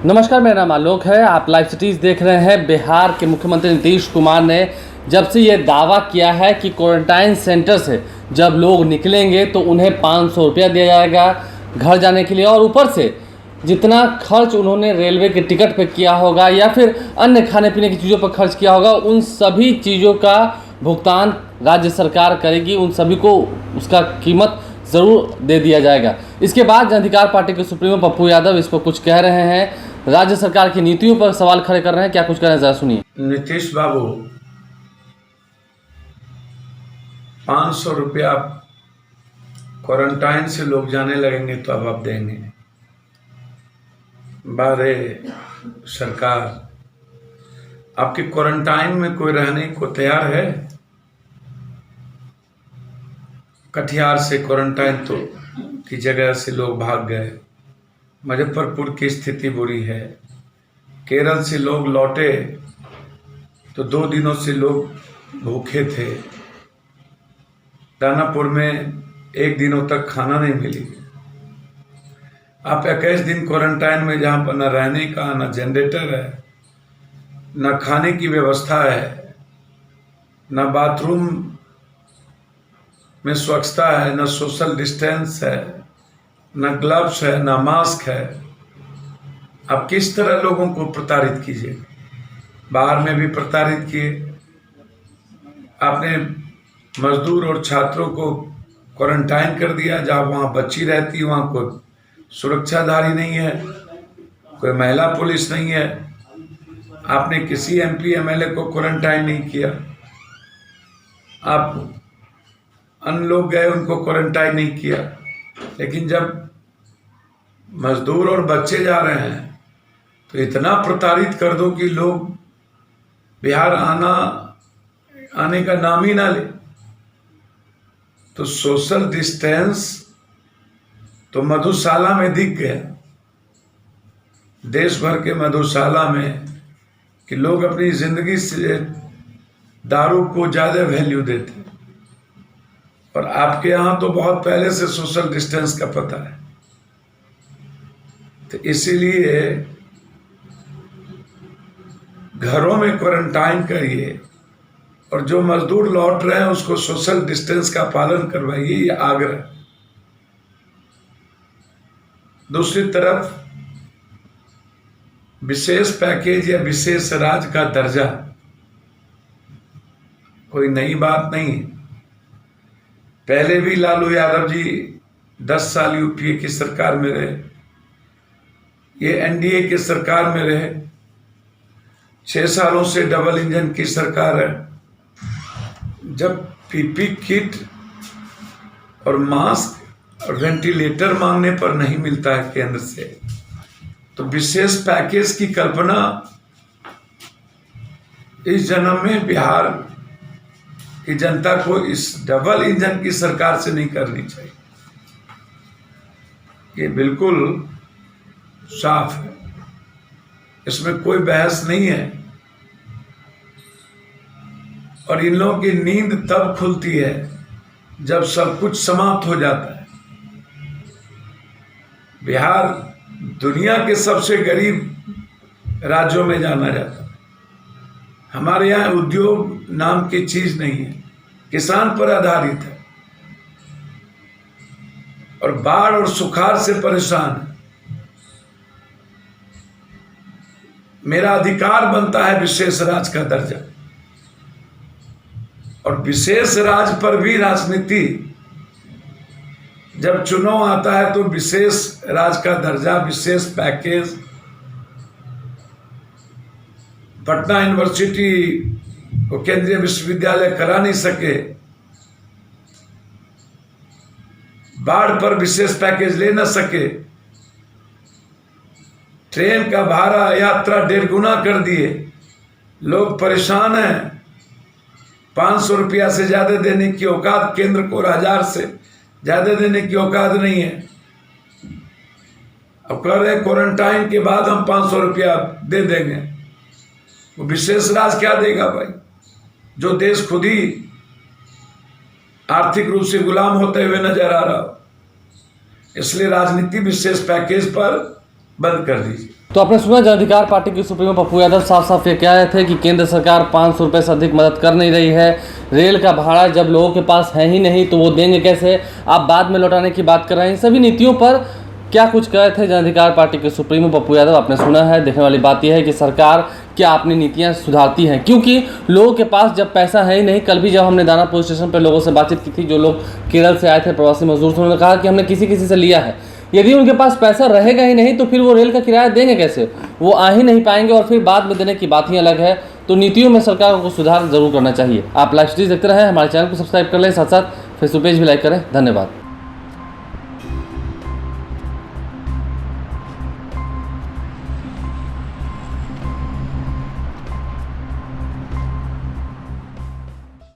नमस्कार, मेरा नाम आलोक है। आप लाइव सिटीज़ देख रहे हैं। बिहार के मुख्यमंत्री नीतीश कुमार ने जब से ये दावा किया है कि क्वारंटाइन सेंटर से जब लोग निकलेंगे तो उन्हें 500 रुपया दिया जाएगा घर जाने के लिए, और ऊपर से जितना खर्च उन्होंने रेलवे के टिकट पर किया होगा या फिर अन्य खाने पीने की चीज़ों पर खर्च किया होगा, उन सभी चीज़ों का भुगतान राज्य सरकार करेगी। उन सभी को उसका कीमत ज़रूर दे दिया जाएगा। इसके बाद जन अधिकार पार्टी के सुप्रीमो पप्पू यादव इस पर कुछ कह रहे हैं, राज्य सरकार की नीतियों पर सवाल खड़े कर रहे हैं। क्या कुछ कह रहे हैं, जरा सुनिए। नीतीश बाबू 500 रुपया क्वारंटाइन से लोग जाने लगेंगे तो अब आप देंगे? बारे सरकार, आपके क्वारंटाइन में कोई रहने को तैयार है? कटिहार से क्वारंटाइन तो की जगह से लोग भाग गए। मुजफ्फरपुर की स्थिति बुरी है। केरल से लोग लौटे तो 2 दिनों से लोग भूखे थे। दानापुर में 1 दिनों तक खाना नहीं मिली। आप 21 दिन क्वारंटाइन में, जहाँ पर न रहने का, न जनरेटर है, न खाने की व्यवस्था है, न बाथरूम में स्वच्छता है, न सोशल डिस्टेंस है, न ग्लव्स है, न मास्क है। आप किस तरह लोगों को प्रताड़ित कीजिए? बाहर में भी प्रताड़ित किए। आपने मजदूर और छात्रों को क्वारंटाइन कर दिया। जहाँ वहाँ बच्ची रहती, वहाँ कोई सुरक्षाधारी नहीं है, कोई महिला पुलिस नहीं है। आपने किसी MP MLA को क्वारंटाइन नहीं किया। आप अन्य लोग गए, उनको क्वारंटाइन नहीं किया। लेकिन जब मजदूर और बच्चे जा रहे हैं तो इतना प्रताड़ित कर दो कि लोग बिहार आने का नाम ही ना ले। तो सोशल डिस्टेंस तो मधुशाला में दिख गया, देश भर के मधुशाला में, कि लोग अपनी जिंदगी से दारू को ज्यादा वैल्यू देते। और आपके यहाँ तो बहुत पहले से सोशल डिस्टेंस का पता है। तो इसीलिए घरों में क्वारंटाइन करिए, और जो मजदूर लौट रहे हैं उसको सोशल डिस्टेंस का पालन करवाइए, ये आग्रह। दूसरी तरफ विशेष पैकेज या विशेष राज्य का दर्जा कोई नई बात नहीं है। पहले भी लालू यादव जी 10 साल UPA की सरकार में रहे, ये NDA की सरकार में रहे। 6 सालों से डबल इंजन की सरकार है। जब PP किट और मास्क और वेंटिलेटर मांगने पर नहीं मिलता है केंद्र से, तो विशेष पैकेज की कल्पना इस जन्म में बिहार की जनता को इस डबल इंजन की सरकार से नहीं करनी चाहिए। ये बिल्कुल साफ है, इसमें कोई बहस नहीं है। और इन लोगों की नींद तब खुलती है जब सब कुछ समाप्त हो जाता है। बिहार दुनिया के सबसे गरीब राज्यों में जाना जाता है। हमारे यहाँ उद्योग नाम की चीज नहीं है, किसान पर आधारित है, और बाढ़ और सुखाड़ से परेशान है। मेरा अधिकार बनता है विशेष राज्य का दर्जा, और विशेष राज्य पर भी राजनीति, जब चुनाव आता है तो विशेष राज्य का दर्जा, विशेष पैकेज। पटना यूनिवर्सिटी को केंद्रीय विश्वविद्यालय करा नहीं सके, बाढ़ पर विशेष पैकेज ले न सके, ट्रेन का भाड़ा यात्रा 1.5 गुना कर दिए, लोग परेशान हैं। 500 रुपया से ज्यादा देने की औकात केंद्र को, 1000 से ज्यादा देने की औकात नहीं है। अब कह रहे क्वारंटाइन के बाद हम 500 रुपया दे देंगे। वो विशेष राज्य क्या देगा भाई, जो देश खुद ही आर्थिक रूप से गुलाम होते हुए नजर आ रहा हो। इसलिए राजनीति विशेष पैकेज पर बंद कर दीजिए। तो आपने सुना जन अधिकार पार्टी के सुप्रीमो पप्पू यादव साफ साफ ये कह रहे थे कि केंद्र सरकार 500 रुपये से अधिक मदद कर नहीं रही है। रेल का भाड़ा जब लोगों के पास है ही नहीं तो वो देंगे कैसे, आप बाद में लौटाने की बात कर रहे हैं। सभी नीतियों पर क्या कुछ कहे थे जन अधिकार पार्टी के सुप्रीमो पप्पू यादव आपने सुना है। देखने वाली बात यह है कि सरकार क्या अपनी नीतियां सुधारती हैं, क्योंकि लोगों के पास जब पैसा है ही नहीं। कल भी जब हमने दाना पुलिस स्टेशन पर लोगों से बातचीत की थी, जो लोग केरल से आए थे प्रवासी मजदूर, उन्होंने कहा कि हमने किसी से लिया है। यदि उनके पास पैसा रहेगा ही नहीं तो फिर वो रेल का किराया देंगे कैसे, वो आ ही नहीं पाएंगे और फिर बाद में देने की बात ही अलग है। तो नीतियों में सरकार को सुधार जरूर करना चाहिए। आप लाइव सिटीज देखते रहें, हमारे चैनल को सब्सक्राइब कर लें, साथ साथ फेसबुक पेज भी लाइक करें। धन्यवाद।